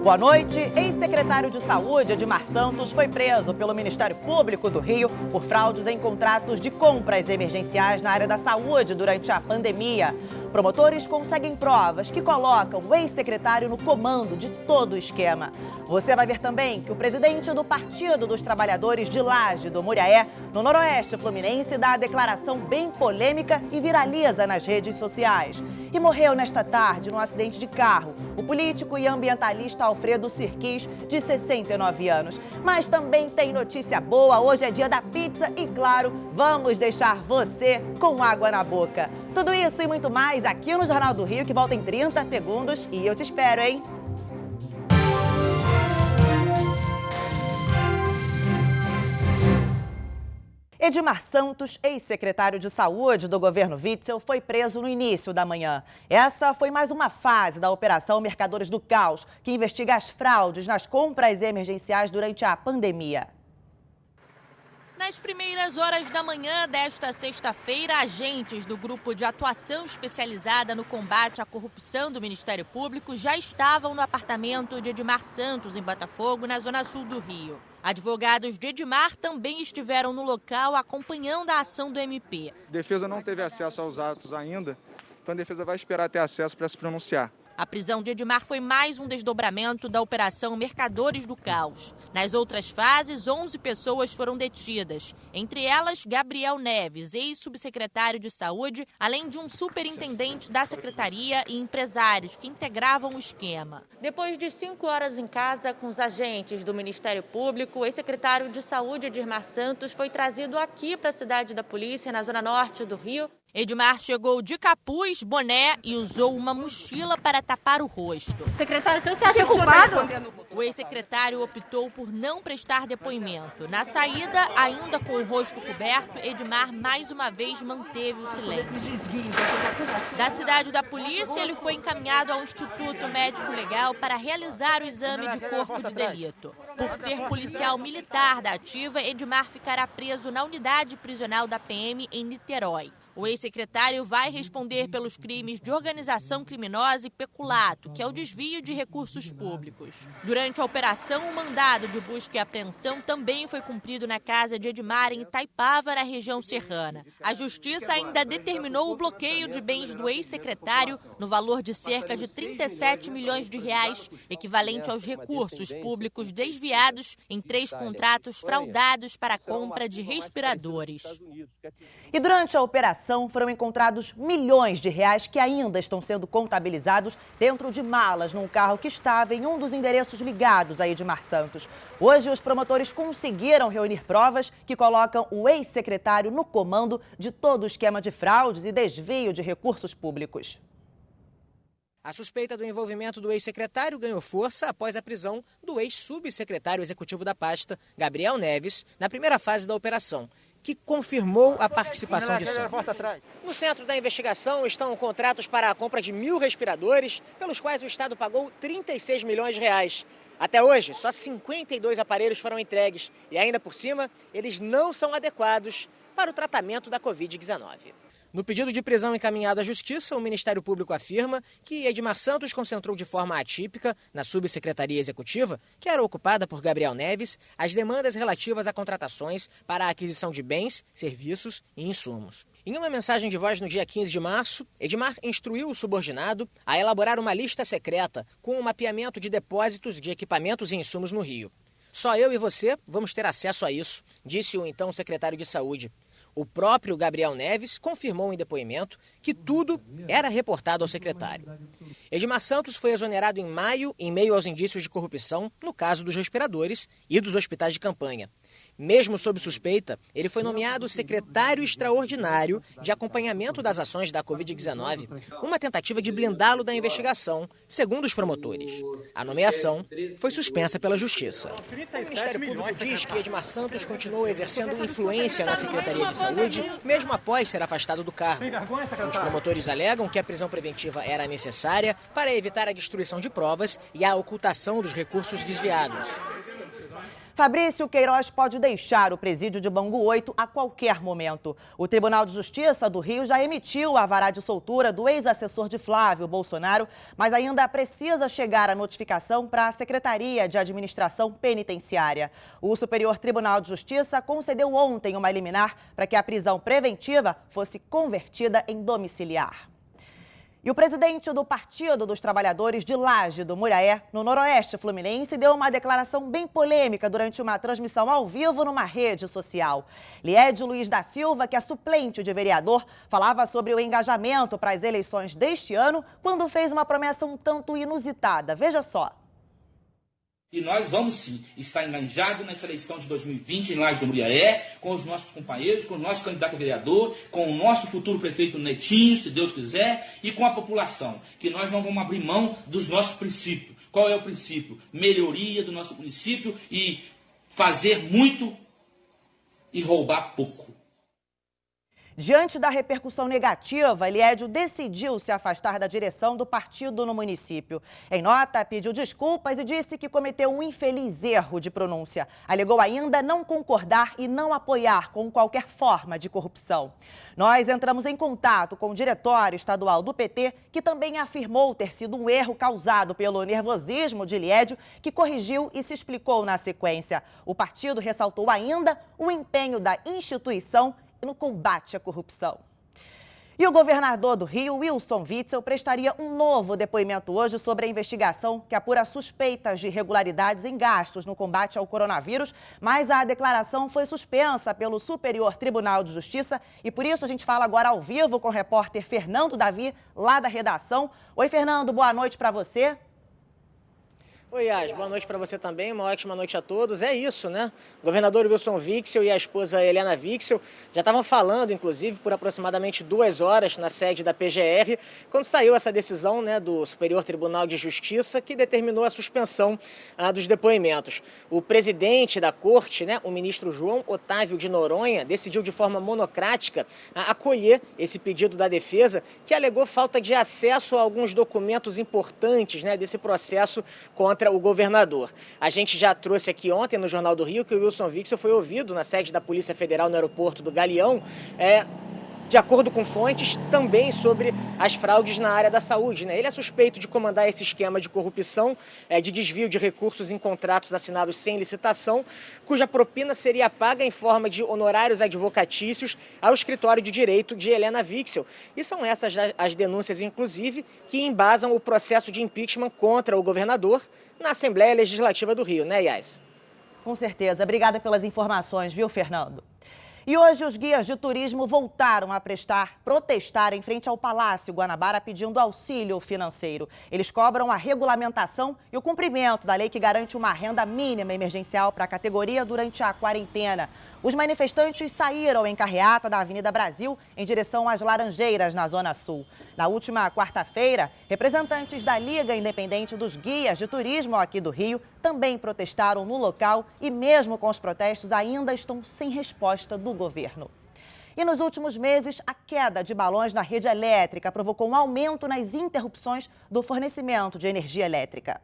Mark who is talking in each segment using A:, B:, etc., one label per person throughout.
A: Boa noite. Ex-secretário de Saúde, Edmar Santos, foi preso pelo Ministério Público do Rio por fraudes em contratos de compras emergenciais na área da saúde durante a pandemia. Promotores conseguem provas que colocam o ex-secretário no comando de todo o esquema. Você vai ver também que o presidente do Partido dos Trabalhadores de Laje do Muriaé, no Noroeste Fluminense, dá a declaração bem polêmica e viraliza nas redes sociais. E morreu nesta tarde num acidente de carro o político e ambientalista Alfredo Sirquis, de 69 anos. Mas também tem notícia boa, hoje é dia da pizza e, claro, vamos deixar você com água na boca. Tudo isso e muito mais aqui no Jornal do Rio, que volta em 30 segundos e eu te espero, hein? Edmar Santos, ex-secretário de Saúde do governo Witzel, foi preso no início da manhã. Essa foi mais uma fase da Operação Mercadores do Caos, que investiga as fraudes nas compras emergenciais durante a pandemia.
B: Nas primeiras horas da manhã desta sexta-feira, agentes do Grupo de Atuação Especializada no Combate à Corrupção do Ministério Público já estavam no apartamento de Edmar Santos, em Botafogo, na zona sul do Rio. Advogados de Edmar também estiveram no local acompanhando a ação do MP.
C: A defesa não teve acesso aos autos ainda, então a defesa vai esperar ter acesso para se pronunciar.
B: A prisão de Edmar foi mais um desdobramento da Operação Mercadores do Caos. Nas outras fases, 11 pessoas foram detidas, entre elas Gabriel Neves, ex-subsecretário de Saúde, além de um superintendente da Secretaria e empresários que integravam o esquema. Depois de 5 horas em casa com os agentes do Ministério Público, o ex-secretário de Saúde, Edmar Santos, foi trazido aqui para a cidade da polícia, na zona norte do Rio. Edmar chegou de capuz, boné e usou uma mochila para tapar o rosto.
D: Secretário, você acha culpado?
B: O ex-secretário optou por não prestar depoimento. Na saída, ainda com o rosto coberto, Edmar mais uma vez manteve o silêncio. Da cidade da polícia, ele foi encaminhado ao Instituto Médico Legal para realizar o exame de corpo de delito. Por ser policial militar da ativa, Edmar ficará preso na unidade prisional da PM em Niterói. O ex-secretário vai responder pelos crimes de organização criminosa e peculato, que é o desvio de recursos públicos. Durante a operação, o mandado de busca e apreensão também foi cumprido na casa de Edmar, em Itaipava, na região serrana. A Justiça ainda determinou o bloqueio de bens do ex-secretário no valor de cerca de 37 milhões de reais, equivalente aos recursos públicos desviados em 3 contratos fraudados para a compra de respiradores.
A: E durante a operação foram encontrados milhões de reais que ainda estão sendo contabilizados dentro de malas num carro que estava em um dos endereços ligados a Edmar Santos. Hoje, os promotores conseguiram reunir provas que colocam o ex-secretário no comando de todo o esquema de fraudes e desvio de recursos públicos.
E: A suspeita do envolvimento do ex-secretário ganhou força após a prisão do ex-subsecretário executivo da pasta, Gabriel Neves, na primeira fase da operação, que confirmou a participação de Santos. No centro da investigação estão contratos para a compra de 1.000 respiradores, pelos quais o Estado pagou 36 milhões de reais. Até hoje, só 52 aparelhos foram entregues e, ainda por cima, eles não são adequados para o tratamento da Covid-19. No pedido de prisão encaminhado à Justiça, o Ministério Público afirma que Edmar Santos concentrou de forma atípica, na subsecretaria executiva, que era ocupada por Gabriel Neves, as demandas relativas a contratações para a aquisição de bens, serviços e insumos. Em uma mensagem de voz no dia 15 de março, Edmar instruiu o subordinado a elaborar uma lista secreta com o mapeamento de depósitos de equipamentos e insumos no Rio. Só eu e você vamos ter acesso a isso, disse o então secretário de Saúde. O próprio Gabriel Neves confirmou em depoimento que tudo era reportado ao secretário. Edmar Santos foi exonerado em maio, em meio aos indícios de corrupção, no caso dos respiradores e dos hospitais de campanha. Mesmo sob suspeita, ele foi nomeado secretário extraordinário de acompanhamento das ações da Covid-19, uma tentativa de blindá-lo da investigação, segundo os promotores. A nomeação foi suspensa pela Justiça. O Ministério Público diz que Edmar Santos continuou exercendo influência na Secretaria de Saúde, mesmo após ser afastado do cargo. Os promotores alegam que a prisão preventiva era necessária para evitar a destruição de provas e a ocultação dos recursos desviados.
A: Fabrício Queiroz pode deixar o presídio de Bangu 8 a qualquer momento. O Tribunal de Justiça do Rio já emitiu o alvará de soltura do ex-assessor de Flávio Bolsonaro, mas ainda precisa chegar a notificação para a Secretaria de Administração Penitenciária. O Superior Tribunal de Justiça concedeu ontem uma liminar para que a prisão preventiva fosse convertida em domiciliar. E o presidente do Partido dos Trabalhadores de Laje do Muriaé, no Noroeste Fluminense, deu uma declaração bem polêmica durante uma transmissão ao vivo numa rede social. Liédio Luiz da Silva, que é suplente de vereador, falava sobre o engajamento para as eleições deste ano, quando fez uma promessa um tanto inusitada. Veja só.
F: E nós vamos sim estar engajados nessa eleição de 2020 em Laje do Muriaé, com os nossos companheiros, com o nosso candidato a vereador, com o nosso futuro prefeito Netinho, se Deus quiser, e com a população, que nós não vamos abrir mão dos nossos princípios. Qual é o princípio? Melhoria do nosso município e fazer muito e roubar pouco.
A: Diante da repercussão negativa, Liédio decidiu se afastar da direção do partido no município. Em nota, pediu desculpas e disse que cometeu um infeliz erro de pronúncia. Alegou ainda não concordar e não apoiar com qualquer forma de corrupção. Nós entramos em contato com o diretório estadual do PT, que também afirmou ter sido um erro causado pelo nervosismo de Liédio, que corrigiu e se explicou na sequência. O partido ressaltou ainda o empenho da instituição no combate à corrupção. E o governador do Rio, Wilson Witzel, prestaria um novo depoimento hoje sobre a investigação que apura suspeitas de irregularidades em gastos no combate ao coronavírus, mas a declaração foi suspensa pelo Superior Tribunal de Justiça e por isso a gente fala agora ao vivo com o repórter Fernando Davi, lá da redação. Oi, Fernando, boa noite para você.
E: Oi, Yas, boa noite para você também, uma ótima noite a todos. É isso, né? O governador Wilson Witzel e a esposa Helena Witzel já estavam falando, inclusive, por aproximadamente 2 horas na sede da PGR, quando saiu essa decisão, né, do Superior Tribunal de Justiça, que determinou a suspensão dos depoimentos. O presidente da corte, né, o ministro João Otávio de Noronha, decidiu de forma monocrática acolher esse pedido da defesa, que alegou falta de acesso a alguns documentos importantes, né, desse processo contra o governador. A gente já trouxe aqui ontem no Jornal do Rio que o Wilson Witzel foi ouvido na sede da Polícia Federal no aeroporto do Galeão, de acordo com fontes, também sobre as fraudes na área da saúde, né? Ele é suspeito de comandar esse esquema de corrupção, de desvio de recursos em contratos assinados sem licitação, cuja propina seria paga em forma de honorários advocatícios ao escritório de direito de Helena Witzel. E são essas as denúncias, inclusive, que embasam o processo de impeachment contra o governador na Assembleia Legislativa do Rio, né, Yas?
A: Com certeza. Obrigada pelas informações, viu, Fernando? E hoje os guias de turismo voltaram a protestar em frente ao Palácio Guanabara pedindo auxílio financeiro. Eles cobram a regulamentação e o cumprimento da lei que garante uma renda mínima emergencial para a categoria durante a quarentena. Os manifestantes saíram em carreata da Avenida Brasil em direção às Laranjeiras, na Zona Sul. Na última quarta-feira, representantes da Liga Independente dos Guias de Turismo aqui do Rio também protestaram no local e mesmo com os protestos ainda estão sem resposta do governo. E nos últimos meses, a queda de balões na rede elétrica provocou um aumento nas interrupções do fornecimento de energia elétrica.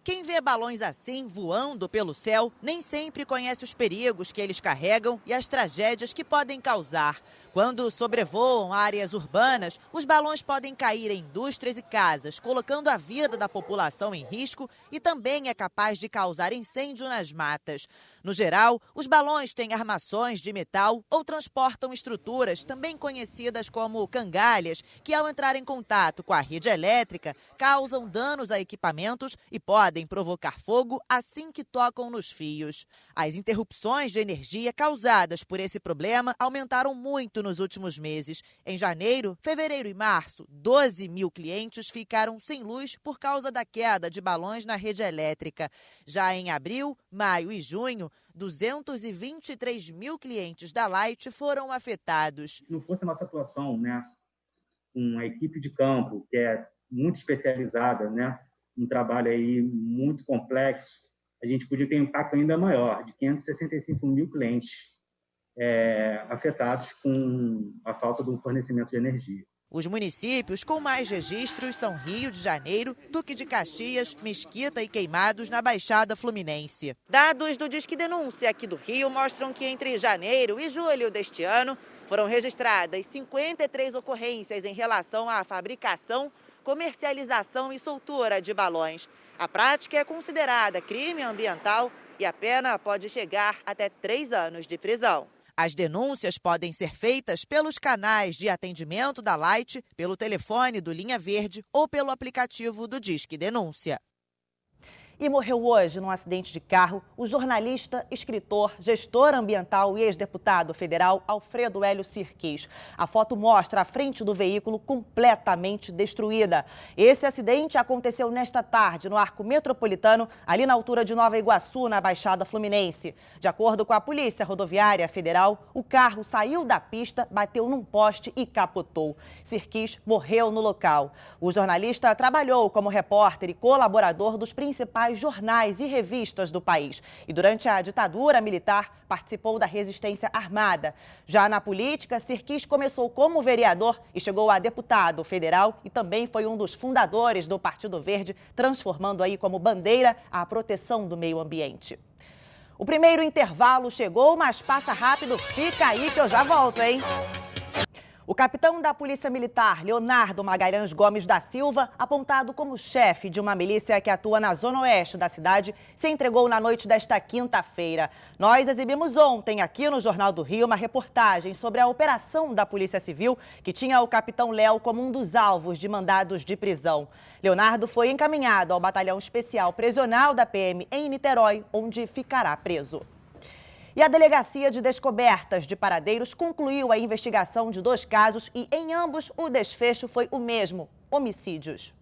A: Quem vê balões assim, voando pelo céu, nem sempre conhece os perigos que eles carregam e as tragédias que podem causar. Quando sobrevoam áreas urbanas, os balões podem cair em indústrias e casas, colocando a vida da população em risco e também é capaz de causar incêndio nas matas. No geral, os balões têm armações de metal ou transportam estruturas, também conhecidas como cangalhas, que ao entrar em contato com a rede elétrica, causam danos a equipamentos e podem provocar fogo assim que tocam nos fios. As interrupções de energia causadas por esse problema aumentaram muito nos últimos meses. Em janeiro, fevereiro e março, 12 mil clientes ficaram sem luz por causa da queda de balões na rede elétrica. Já em abril, maio e junho, 223 mil clientes da Light foram afetados.
G: Se não fosse a nossa atuação, né, com a equipe de campo, que é muito especializada, né, um trabalho aí muito complexo, a gente podia ter um impacto ainda maior, de 565 mil clientes afetados com a falta do fornecimento de energia.
A: Os municípios com mais registros são Rio de Janeiro, Duque de Caxias, Mesquita e Queimados, na Baixada Fluminense. Dados do Disque Denúncia aqui do Rio mostram que entre janeiro e julho deste ano foram registradas 53 ocorrências em relação à fabricação, comercialização e soltura de balões. A prática é considerada crime ambiental e a pena pode chegar até 3 anos de prisão. As denúncias podem ser feitas pelos canais de atendimento da Light, pelo telefone do Linha Verde ou pelo aplicativo do Disque Denúncia. E morreu hoje, num acidente de carro, o jornalista, escritor, gestor ambiental e ex-deputado federal Alfredo Hélio Sirquis. A foto mostra a frente do veículo completamente destruída. Esse acidente aconteceu nesta tarde no Arco Metropolitano, ali na altura de Nova Iguaçu, na Baixada Fluminense. De acordo com a Polícia Rodoviária Federal, o carro saiu da pista, bateu num poste e capotou. Sirquis morreu no local. O jornalista trabalhou como repórter e colaborador dos principais jornais e revistas do país. E durante a ditadura militar, participou da resistência armada. Já na política, Sirquis começou como vereador e chegou a deputado federal e também foi um dos fundadores do Partido Verde, transformando aí como bandeira a proteção do meio ambiente. O primeiro intervalo chegou, mas passa rápido. Fica aí que eu já volto, hein? O capitão da Polícia Militar, Leonardo Magalhães Gomes da Silva, apontado como chefe de uma milícia que atua na zona oeste da cidade, se entregou na noite desta quinta-feira. Nós exibimos ontem aqui no Jornal do Rio uma reportagem sobre a operação da Polícia Civil, que tinha o capitão Léo como um dos alvos de mandados de prisão. Leonardo foi encaminhado ao Batalhão Especial Prisional da PM em Niterói, onde ficará preso. E a Delegacia de Descobertas de Paradeiros concluiu a investigação de 2 casos e, em ambos, o desfecho foi o mesmo: homicídios.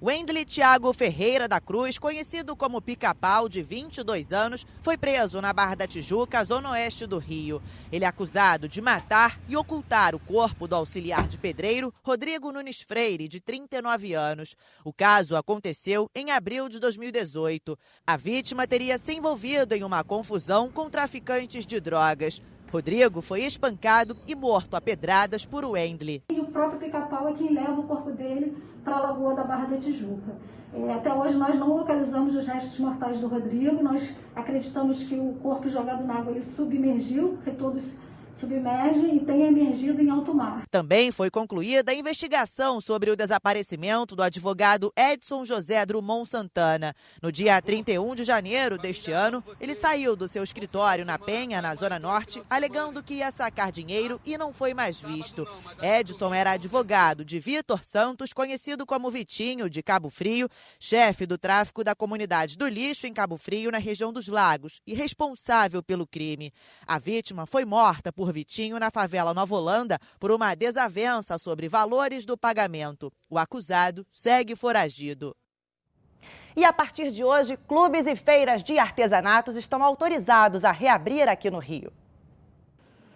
A: Wendley Thiago Ferreira da Cruz, conhecido como Pica-Pau, de 22 anos, foi preso na Barra da Tijuca, zona oeste do Rio. Ele é acusado de matar e ocultar o corpo do auxiliar de pedreiro Rodrigo Nunes Freire, de 39 anos. O caso aconteceu em abril de 2018. A vítima teria se envolvido em uma confusão com traficantes de drogas. Rodrigo foi espancado e morto a pedradas por Wendley.
H: E o próprio Pica-Pau é quem leva o corpo dele para a Lagoa da Barra da Tijuca. Até hoje nós não localizamos os restos mortais do Rodrigo, nós acreditamos que o corpo jogado na água ele submergiu, porque todos submergem e tem emergido em alto mar.
A: Também foi concluída a investigação sobre o desaparecimento do advogado Edson José Drummond Santana. No dia 31 de janeiro deste ano, ele saiu do seu escritório na Penha, na Zona Norte, alegando que ia sacar dinheiro e não foi mais visto. Edson era advogado de Vitor Santos, conhecido como Vitinho, de Cabo Frio, chefe do tráfico da comunidade do lixo em Cabo Frio, na região dos Lagos, e responsável pelo crime. A vítima foi morta por Vitinho na favela Nova Holanda por uma desavença sobre valores do pagamento. O acusado segue foragido. E a partir de hoje, clubes e feiras de artesanatos estão autorizados a reabrir aqui no Rio.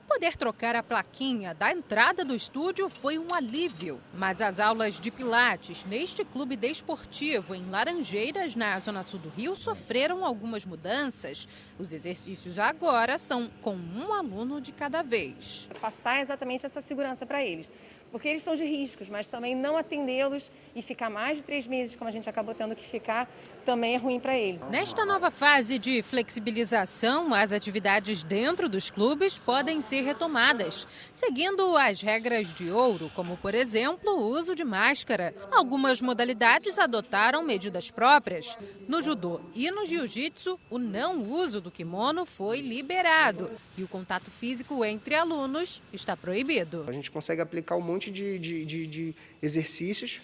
I: Poder trocar a plaquinha da entrada do estúdio foi um alívio, mas as aulas de pilates neste clube desportivo em Laranjeiras, na zona sul do Rio, sofreram algumas mudanças. Os exercícios agora são com um aluno de cada vez.
J: Passar exatamente essa segurança para eles, porque eles são de riscos, mas também não atendê-los e ficar mais de 3 meses, como a gente acabou tendo que ficar, também é ruim para eles.
I: Nesta nova fase de flexibilização, as atividades dentro dos clubes podem ser retomadas, seguindo as regras de ouro, como, por exemplo, o uso de máscara. Algumas modalidades adotaram medidas próprias. No judô e no jiu-jitsu, o não uso do kimono foi liberado e o contato físico entre alunos está proibido.
K: A gente consegue aplicar um monte de exercícios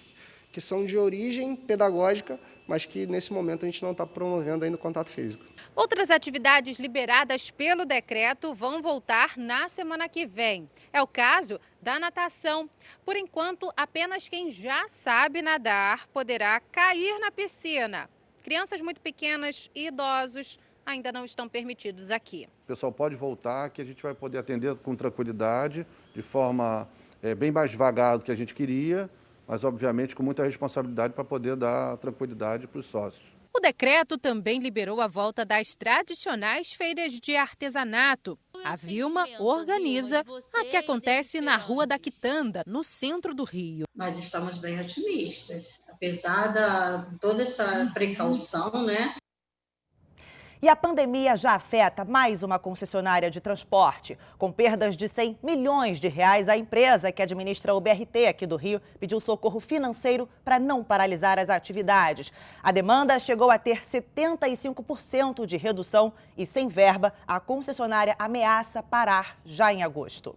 K: que são de origem pedagógica, mas que nesse momento a gente não está promovendo ainda o contato físico.
I: Outras atividades liberadas pelo decreto vão voltar na semana que vem. É o caso da natação. Por enquanto, apenas quem já sabe nadar poderá cair na piscina. Crianças muito pequenas e idosos ainda não estão permitidos aqui.
L: O pessoal pode voltar, que a gente vai poder atender com tranquilidade, de forma bem mais devagar do que a gente queria, mas obviamente com muita responsabilidade para poder dar tranquilidade para os sócios.
I: O decreto também liberou a volta das tradicionais feiras de artesanato. A Vilma organiza a que acontece na Rua da Quitanda, no centro do Rio.
M: Nós estamos bem otimistas, apesar de toda essa precaução, né?
A: E a pandemia já afeta mais uma concessionária de transporte. Com perdas de 100 milhões de reais, a empresa que administra o BRT aqui do Rio pediu socorro financeiro para não paralisar as atividades. A demanda chegou a ter 75% de redução e, sem verba, a concessionária ameaça parar já em agosto.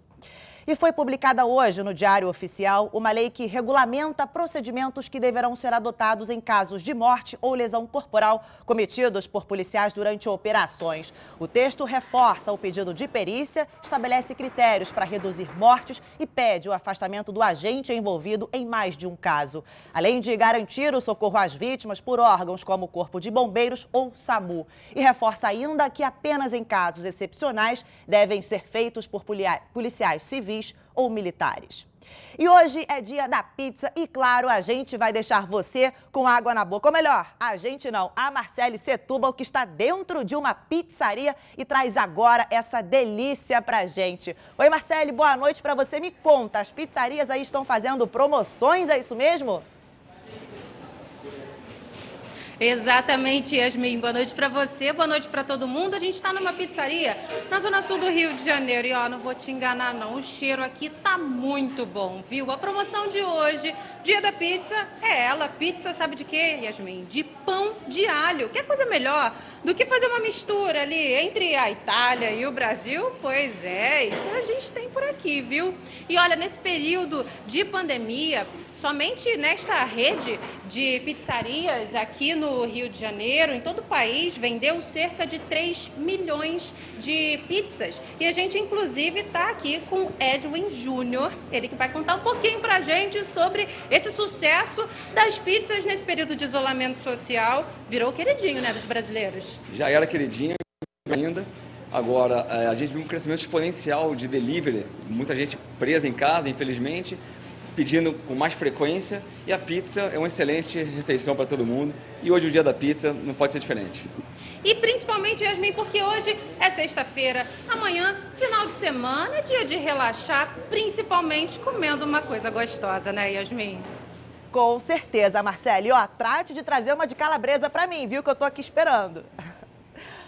A: E foi publicada hoje no Diário Oficial uma lei que regulamenta procedimentos que deverão ser adotados em casos de morte ou lesão corporal cometidos por policiais durante operações. O texto reforça o pedido de perícia, estabelece critérios para reduzir mortes e pede o afastamento do agente envolvido em mais de um caso. Além de garantir o socorro às vítimas por órgãos como o Corpo de Bombeiros ou SAMU. E reforça ainda que apenas em casos excepcionais devem ser feitos por policiais civis ou militares. E hoje é dia da pizza e, claro, a gente vai deixar você com água na boca. Ou melhor, a gente não, a Marcele Setúbal, que está dentro de uma pizzaria e traz agora essa delícia pra gente. Oi, Marcele, boa noite pra você. Me conta, as pizzarias aí estão fazendo promoções, é isso mesmo?
N: Exatamente, Yasmin. Boa noite para você, boa noite para todo mundo. A gente está numa pizzaria na zona sul do Rio de Janeiro e, ó, não vou te enganar não, o cheiro aqui tá muito bom, viu? A promoção de hoje, dia da pizza, é ela. Pizza sabe de quê, Yasmin? De pão de alho. Que coisa melhor do que fazer uma mistura ali entre a Itália e o Brasil? Pois é, isso a gente tem por aqui, viu? E olha, nesse período de pandemia, somente nesta rede de pizzarias aqui no Rio de Janeiro, em todo o país, vendeu cerca de 3 milhões de pizzas. E a gente, inclusive, está aqui com o Edwin Júnior, ele que vai contar um pouquinho pra gente sobre esse sucesso das pizzas nesse período de isolamento social. Virou queridinho, né, dos brasileiros.
O: Já era queridinho ainda. Agora, a gente viu um crescimento exponencial de delivery, muita gente presa em casa, infelizmente, pedindo com mais frequência, e a pizza é uma excelente refeição para todo mundo. E hoje o dia da pizza não pode ser diferente.
N: E principalmente, Yasmin, porque hoje é sexta-feira, amanhã, final de semana, é dia de relaxar, principalmente comendo uma coisa gostosa, né, Yasmin?
A: Com certeza, Marcele. Ó, trate de trazer uma de calabresa para mim, viu, que eu tô aqui esperando.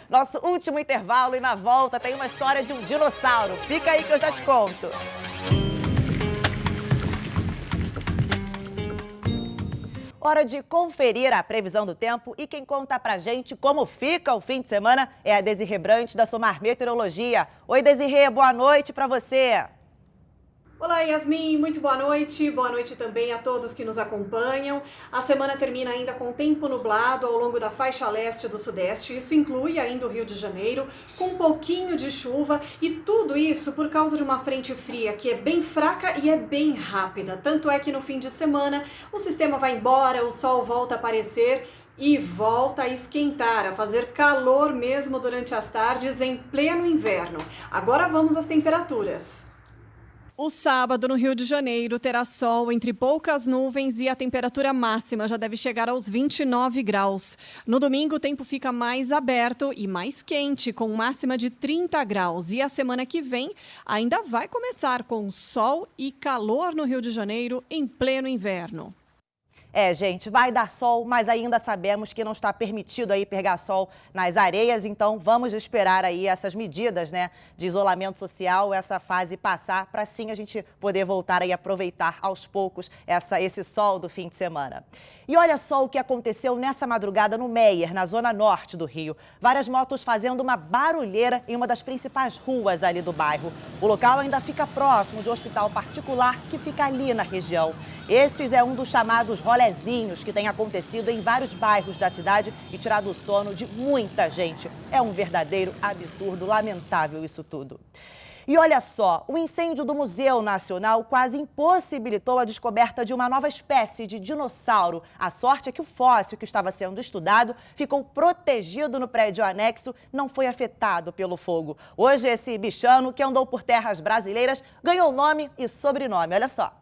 A: Nosso último intervalo e na volta tem uma história de um dinossauro. Fica aí que eu já te conto. Hora de conferir a previsão do tempo e quem conta pra gente como fica o fim de semana é a Desirê Brant da Somar Meteorologia. Oi, Desirê, boa noite pra você.
P: Olá, Yasmin, muito boa noite também a todos que nos acompanham. A semana termina ainda com tempo nublado ao longo da faixa leste do sudeste, isso inclui ainda o Rio de Janeiro, com um pouquinho de chuva e tudo isso por causa de uma frente fria que é bem fraca e é bem rápida. Tanto é que no fim de semana o sistema vai embora, o sol volta a aparecer e volta a esquentar, a fazer calor mesmo durante as tardes em pleno inverno. Agora vamos às temperaturas. O sábado no Rio de Janeiro terá sol entre poucas nuvens e a temperatura máxima já deve chegar aos 29 graus. No domingo o tempo fica mais aberto e mais quente, com máxima de 30 graus. E a semana que vem ainda vai começar com sol e calor no Rio de Janeiro em pleno inverno.
A: É, gente, vai dar sol, mas ainda sabemos que não está permitido aí pegar sol nas areias, então vamos esperar aí essas medidas, né, de isolamento social, essa fase passar, para sim a gente poder voltar aí a aproveitar aos poucos esse sol do fim de semana. E olha só o que aconteceu nessa madrugada no Meier, na zona norte do Rio. Várias motos fazendo uma barulheira em uma das principais ruas ali do bairro. O local ainda fica próximo de um hospital particular que fica ali na região. Esses é um dos chamados rolezinhos que tem acontecido em vários bairros da cidade e tirado o sono de muita gente. É um verdadeiro absurdo, lamentável isso tudo. E olha só, o incêndio do Museu Nacional quase impossibilitou a descoberta de uma nova espécie de dinossauro. A sorte é que o fóssil que estava sendo estudado ficou protegido no prédio anexo, não foi afetado pelo fogo. Hoje esse bichano que andou por terras brasileiras ganhou nome e sobrenome, olha só.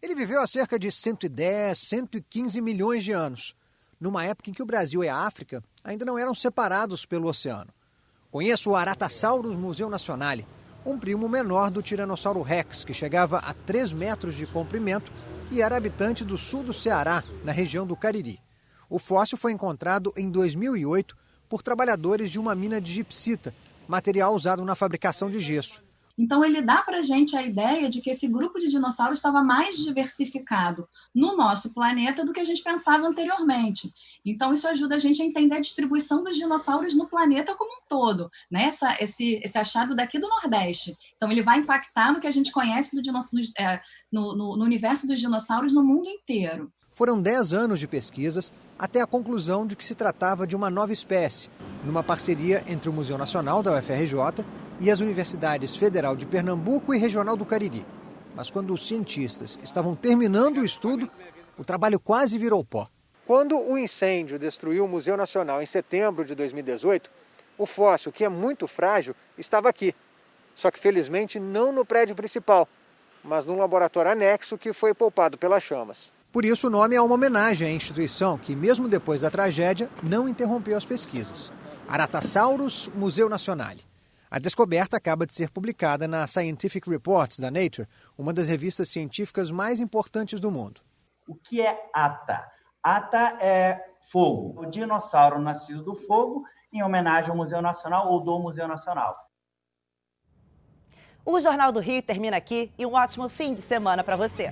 Q: Ele viveu há cerca de 110, 115 milhões de anos, numa época em que o Brasil e a África ainda não eram separados pelo oceano. Conheço o Aratasaurus Museu Nacionale, um primo menor do Tiranossauro Rex, que chegava a 3 metros de comprimento e era habitante do sul do Ceará, na região do Cariri. O fóssil foi encontrado em 2008 por trabalhadores de uma mina de gipsita, material usado na fabricação de gesso.
R: Então ele dá para a gente a ideia de que esse grupo de dinossauros estava mais diversificado no nosso planeta do que a gente pensava anteriormente. Então isso ajuda a gente a entender a distribuição dos dinossauros no planeta como um todo, né? Esse achado daqui do Nordeste. Então ele vai impactar no que a gente conhece no universo dos dinossauros no mundo inteiro.
Q: Foram 10 anos de pesquisas até a conclusão de que se tratava de uma nova espécie, numa parceria entre o Museu Nacional da UFRJ e as Universidades Federal de Pernambuco e Regional do Cariri. Mas quando os cientistas estavam terminando o estudo, o trabalho quase virou pó. Quando o incêndio destruiu o Museu Nacional em setembro de 2018, o fóssil, que é muito frágil, estava aqui. Só que felizmente não no prédio principal, mas num laboratório anexo que foi poupado pelas chamas. Por isso o nome é uma homenagem à instituição que, mesmo depois da tragédia, não interrompeu as pesquisas. Aratasaurus Museu Nacionale. A descoberta acaba de ser publicada na Scientific Reports da Nature, uma das revistas científicas mais importantes do mundo.
S: O que é Ata? Ata é fogo. O dinossauro nascido do fogo, em homenagem ao Museu Nacional ou do Museu Nacional.
A: O Jornal do Rio termina aqui e um ótimo fim de semana para você.